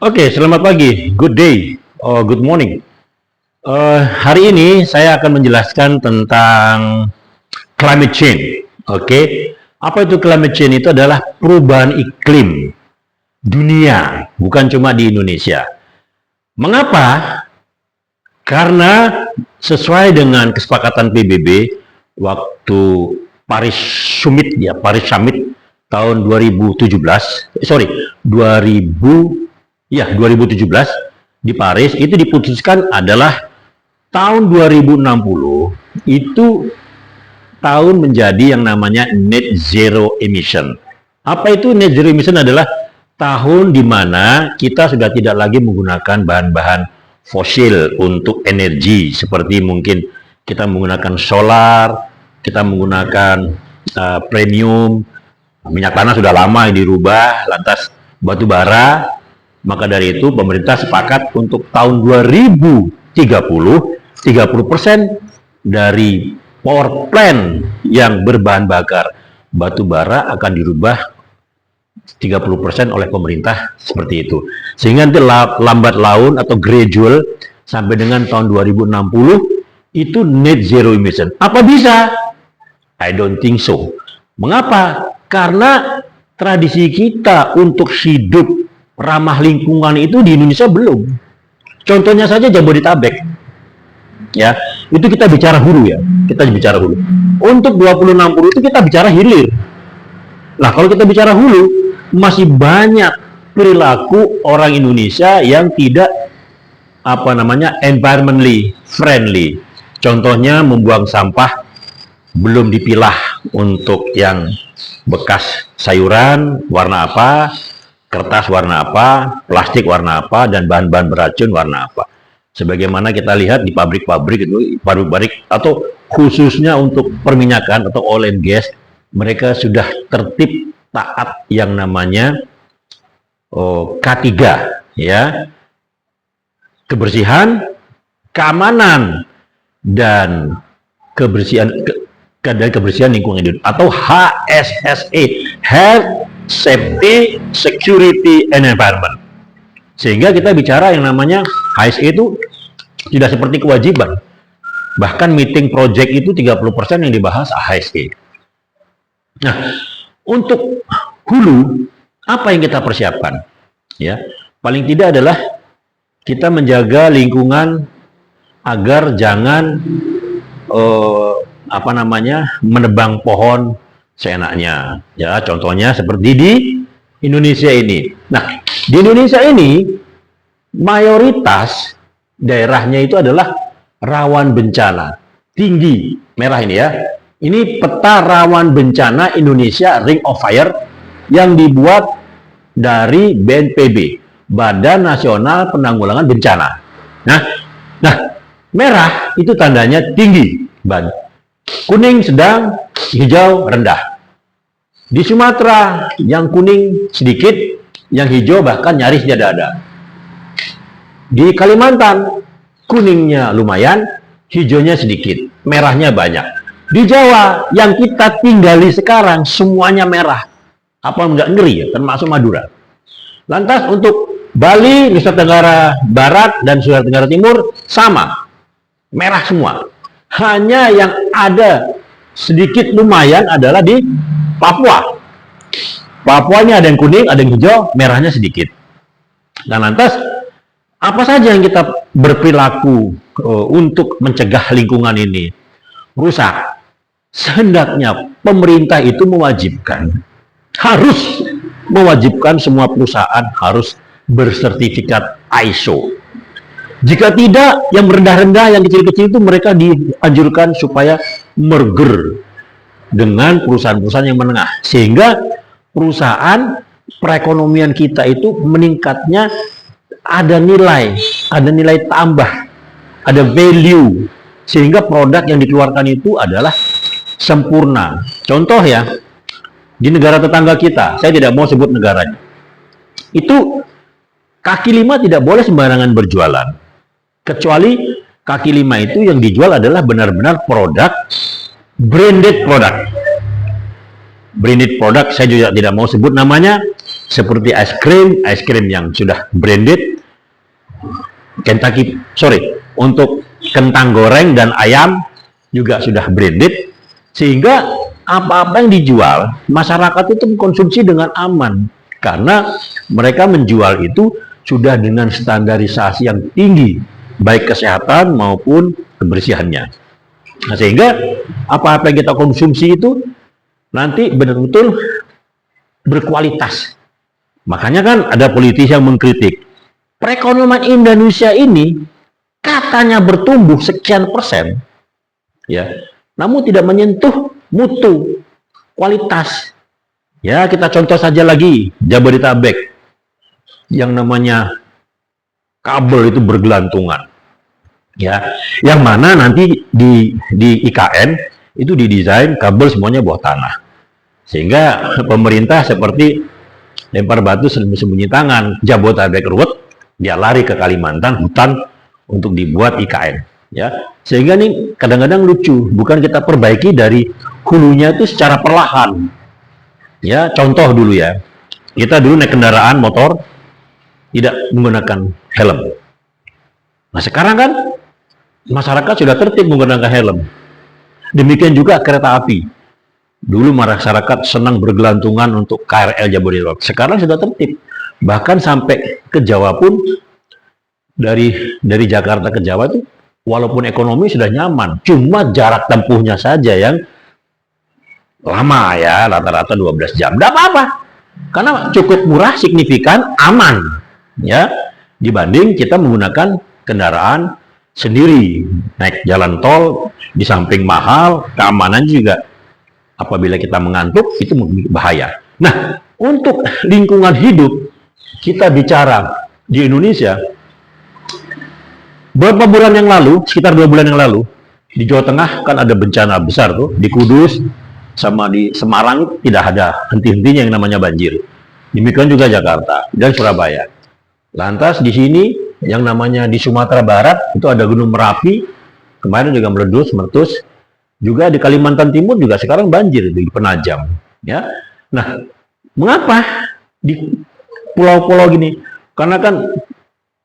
Oke, selamat pagi, good day, or good morning. Hari ini saya akan menjelaskan tentang climate change. Oke, apa itu climate change? Itu adalah perubahan iklim dunia, bukan cuma di Indonesia. Mengapa? Karena sesuai dengan kesepakatan PBB waktu Paris Summit Paris Summit tahun 2017 di Paris itu diputuskan adalah tahun 2060 itu tahun menjadi yang namanya net zero emission. Apa itu net zero emission? Adalah tahun di mana kita sudah tidak lagi menggunakan bahan-bahan fosil untuk energi, seperti mungkin kita menggunakan solar, kita menggunakan premium, minyak tanah sudah lama dirubah, lantas batu bara. Maka dari itu pemerintah sepakat untuk tahun 2030, 30% dari power plant yang berbahan bakar batu bara akan dirubah 30% oleh pemerintah, seperti itu. Sehingga nanti lambat laun atau gradual sampai dengan tahun 2060 itu net zero emission. Apa bisa? I don't think so. Mengapa? Karena tradisi kita untuk hidup ramah lingkungan itu di Indonesia belum. Contohnya saja Jabodetabek. Ya, itu kita bicara hulu ya. Kita bicara hulu. Untuk 2060 itu kita bicara hilir. Nah, kalau kita bicara hulu, masih banyak perilaku orang Indonesia yang tidak environmentally friendly. Contohnya membuang sampah belum dipilah untuk yang bekas sayuran warna apa, kertas warna apa, plastik warna apa, dan bahan-bahan beracun warna apa. Sebagaimana kita lihat di pabrik-pabrik itu, pabrik atau khususnya untuk perminyakan atau oil and gas, mereka sudah tertib taat yang namanya K3 ya. Kebersihan, keamanan, dan kebersihan lingkungan hidup atau HSSE, Health, Safety, Security, and Environment. Sehingga kita bicara yang namanya HSE itu tidak seperti kewajiban. Bahkan meeting project itu 30% yang dibahas HSE. Nah, untuk hulu, apa yang kita persiapkan? Ya, paling tidak adalah kita menjaga lingkungan agar jangan menebang pohon seenaknya. Ya, contohnya seperti di Indonesia ini. Nah, di Indonesia ini mayoritas daerahnya itu adalah rawan bencana tinggi, merah ini ya. Ini peta rawan bencana Indonesia Ring of Fire yang dibuat dari BNPB, Badan Nasional Penanggulangan Bencana. Nah, merah itu tandanya tinggi, kuning sedang, hijau rendah. Di Sumatera yang kuning sedikit, yang hijau bahkan nyaris tidak ada. Di Kalimantan kuningnya lumayan, hijaunya sedikit, merahnya banyak. Di Jawa yang kita tinggali sekarang semuanya merah. Apa enggak ngeri ya, termasuk Madura. Lantas untuk Bali, Nusa Tenggara Barat, dan Nusa Tenggara Timur sama, merah semua. Hanya yang ada sedikit lumayan adalah di Papua. Papua ini ada yang kuning, ada yang hijau, merahnya sedikit. Dan lantas, apa saja yang kita berperilaku untuk mencegah lingkungan ini rusak? Sehendaknya pemerintah itu harus mewajibkan semua perusahaan harus bersertifikat ISO. Jika tidak, yang rendah-rendah, yang kecil-kecil itu mereka dianjurkan supaya merger dengan perusahaan-perusahaan yang menengah. Sehingga perusahaan perekonomian kita itu meningkatnya ada nilai tambah, ada value. Sehingga produk yang dikeluarkan itu adalah sempurna. Contoh ya, di negara tetangga kita, saya tidak mau sebut negaranya, itu kaki lima tidak boleh sembarangan berjualan. Kecuali kaki lima itu yang dijual adalah benar-benar produk branded product. Branded product saya juga tidak mau sebut namanya, seperti es krim yang sudah branded, untuk kentang goreng dan ayam juga sudah branded, sehingga apa-apa yang dijual masyarakat itu mengkonsumsi dengan aman karena mereka menjual itu sudah dengan standarisasi yang tinggi baik kesehatan maupun kebersihannya. Nah, sehingga apa-apa yang kita konsumsi itu nanti benar-benar berkualitas. Makanya kan ada politisi yang mengkritik perekonomian Indonesia ini katanya bertumbuh sekian persen, ya, namun tidak menyentuh mutu, kualitas. Ya, kita contoh saja lagi Jabodetabek, yang namanya kabel itu bergelantungan, ya, yang mana nanti di IKN itu didesain kabel semuanya bawah tanah, sehingga pemerintah seperti lempar batu sembunyi tangan. Jabodetabek ruwet, dia lari ke Kalimantan hutan untuk dibuat IKN, ya, sehingga nih kadang-kadang lucu, bukan kita perbaiki dari hulunya itu secara perlahan, ya. Contoh dulu ya, kita dulu naik kendaraan motor tidak menggunakan helm. Nah, sekarang kan masyarakat sudah tertib menggunakan helm. Demikian juga kereta api. Dulu masyarakat senang bergelantungan untuk KRL Jabodetabek, sekarang sudah tertib. Bahkan sampai ke Jawa pun, dari Jakarta ke Jawa itu walaupun ekonomi sudah nyaman, cuma jarak tempuhnya saja yang lama, ya, rata-rata 12 jam. Tidak apa-apa, karena cukup murah, signifikan, aman, ya, dibanding kita menggunakan kendaraan sendiri, naik jalan tol, di samping mahal, keamanan juga apabila kita mengantuk itu bahaya. Nah, untuk lingkungan hidup kita bicara di Indonesia, beberapa bulan yang lalu, sekitar 2 bulan yang lalu, di Jawa Tengah kan ada bencana besar tuh, di Kudus sama di Semarang tidak ada henti-hentinya yang namanya banjir. Demikian juga Jakarta dan Surabaya. Lantas di sini yang namanya di Sumatera Barat itu ada Gunung Merapi, kemarin juga meletus. Juga di Kalimantan Timur juga sekarang banjir di Penajam, ya. Nah, mengapa di pulau-pulau gini? Karena kan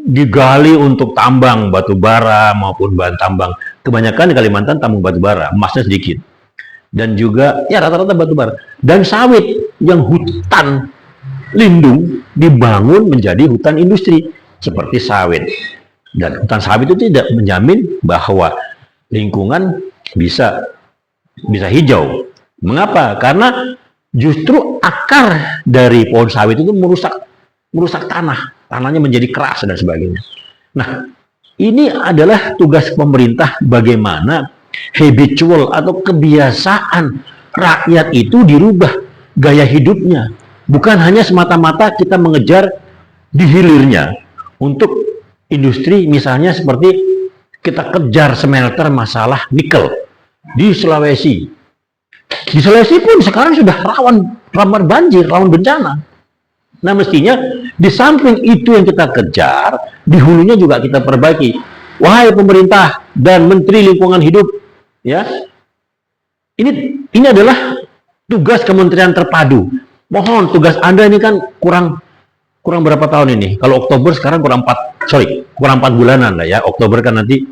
digali untuk tambang batu bara maupun bahan tambang. Kebanyakan di Kalimantan tambang batu bara, emasnya sedikit. Dan juga ya rata-rata batu bara. Dan sawit yang hutan lindung dibangun menjadi hutan industri seperti sawit. Dan hutan sawit itu tidak menjamin bahwa lingkungan bisa hijau. Mengapa? Karena justru akar dari pohon sawit itu merusak tanahnya menjadi keras dan sebagainya. Nah, ini adalah tugas pemerintah, bagaimana habitual atau kebiasaan rakyat itu dirubah gaya hidupnya, bukan hanya semata-mata kita mengejar di hilirnya untuk industri, misalnya seperti kita kejar smelter masalah nikel di Sulawesi. Di Sulawesi pun sekarang sudah rawan banjir, rawan bencana. Nah, mestinya di samping itu yang kita kejar, di hulunya juga kita perbaiki. Wahai pemerintah dan Menteri Lingkungan Hidup, ya, ini adalah tugas kementerian terpadu. Mohon tugas Anda ini kan kurang berapa tahun ini? Kalau Oktober sekarang kurang 4 bulanan lah, ya. Oktober kan nanti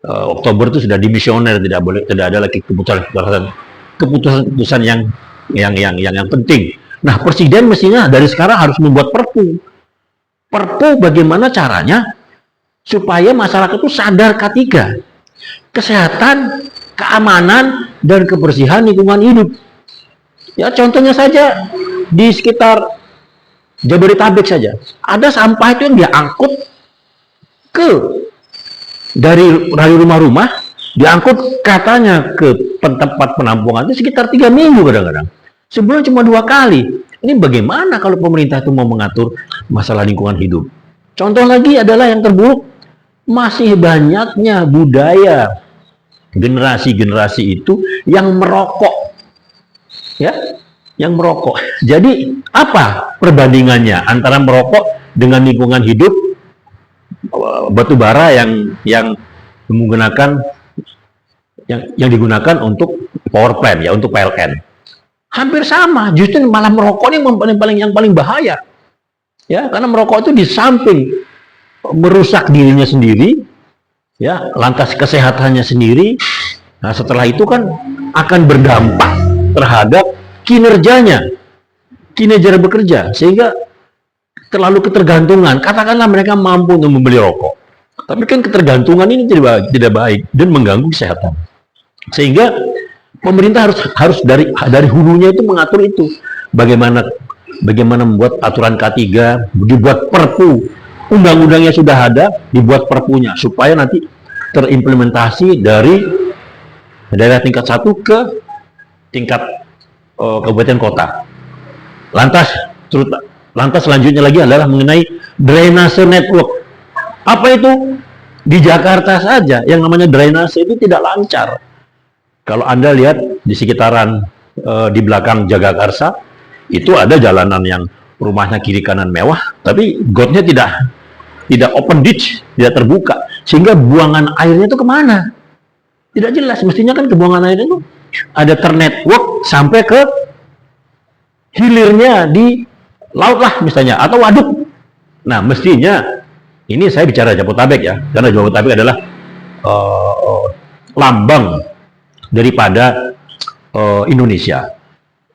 Oktober itu sudah dimisioner, tidak ada lagi keputusan yang penting. Nah, presiden mestinya dari sekarang harus membuat perpu bagaimana caranya supaya masyarakat itu sadar K3, kesehatan, keamanan, dan kebersihan lingkungan hidup. Ya, contohnya saja di sekitar Jabodetabek saja, ada sampah itu yang dia angkut dari rumah-rumah, diangkut katanya ke tempat penampungan itu sekitar 3 minggu kadang-kadang. Sebulan cuma 2 kali. Ini bagaimana kalau pemerintah itu mau mengatur masalah lingkungan hidup? Contoh lagi adalah yang terburuk, masih banyaknya budaya generasi-generasi itu yang merokok, ya, yang merokok. Jadi apa perbandingannya antara merokok dengan lingkungan hidup? Batu bara yang menggunakan yang digunakan untuk power plant, ya, untuk PLN. Hampir sama, justru malah merokok ini yang paling bahaya. Ya, karena merokok itu di samping merusak dirinya sendiri, ya, lantas kesehatannya sendiri. Nah, setelah itu kan akan berdampak terhadap kinerjanya, kinerja bekerja, sehingga terlalu ketergantungan. Katakanlah mereka mampu untuk membeli rokok, tapi kan ketergantungan ini tidak baik dan mengganggu kesehatan. Sehingga pemerintah harus dari hulunya itu mengatur itu. Bagaimana membuat aturan K3, dibuat perpu, undang-undangnya sudah ada, dibuat perpunya supaya nanti terimplementasi dari daerah tingkat 1 ke tingkat kabupaten kota. Lantas selanjutnya lagi adalah mengenai drainase network. Apa itu? Di Jakarta saja yang namanya drainase itu tidak lancar. Kalau Anda lihat di sekitaran di belakang Jagakarsa, itu ada jalanan yang rumahnya kiri kanan mewah, tapi gotnya tidak open ditch, tidak terbuka, sehingga buangan airnya itu kemana? Tidak jelas. Mestinya kan kebuangan airnya itu ada ternetwork sampai ke hilirnya di laut lah misalnya, atau waduk. Nah, mestinya ini saya bicara Jabodetabek ya, karena Jabodetabek adalah lambang daripada Indonesia.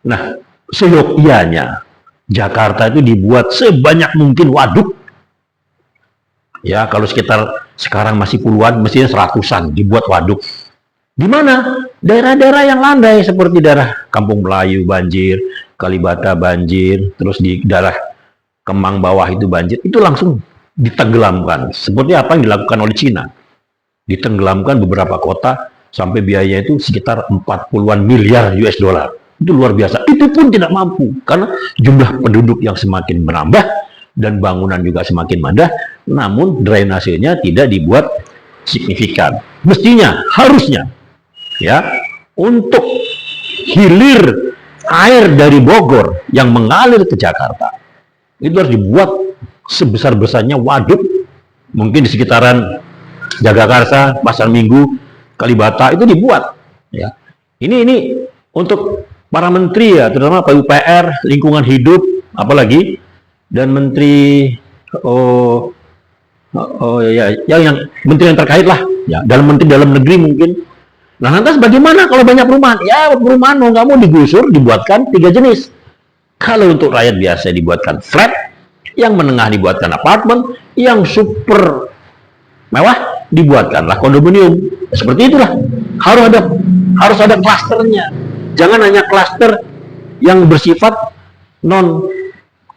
Nah, seyogyanya Jakarta itu dibuat sebanyak mungkin waduk. Ya, kalau sekitar sekarang masih puluhan, mestinya seratusan dibuat waduk. Di mana? Daerah-daerah yang landai seperti daerah Kampung Melayu banjir, Kalibata banjir, terus di daerah Kemang bawah itu banjir, itu langsung ditenggelamkan. Seperti apa yang dilakukan oleh Cina. Ditenggelamkan beberapa kota sampai biaya itu sekitar 40-an miliar US dollar. Itu luar biasa. Itu pun tidak mampu karena jumlah penduduk yang semakin menambah dan bangunan juga semakin madah, namun drainasenya tidak dibuat signifikan. Mestinya, harusnya ya, untuk hilir air dari Bogor yang mengalir ke Jakarta itu harus dibuat sebesar-besarnya waduk, mungkin di sekitaran Jagakarsa, Pasar Minggu, Kalibata itu dibuat. Ya, ini untuk para menteri ya, terutama PUPR, lingkungan hidup, apalagi, dan menteri yang menteri yang terkait lah, ya, menteri dalam negeri mungkin. Nah, lantas bagaimana kalau banyak perumahan? Ya, perumahan mau nggak mau digusur, dibuatkan 3 jenis. Kalau untuk rakyat biasa dibuatkan flat, yang menengah dibuatkan apartemen, yang super mewah dibuatkanlah kondominium. Seperti itulah. Harus ada klasternya. Jangan hanya klaster yang bersifat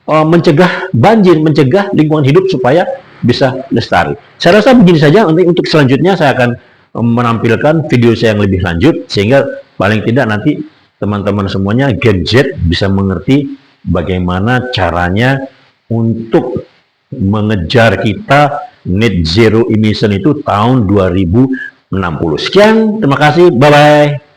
mencegah banjir, mencegah lingkungan hidup supaya bisa lestari. Saya rasa begini saja. Nanti untuk selanjutnya saya akan menampilkan video saya yang lebih lanjut, sehingga paling tidak nanti teman-teman semuanya Gen Z bisa mengerti bagaimana caranya untuk mengejar kita net zero emission itu tahun 2060. Sekian, terima kasih, bye-bye.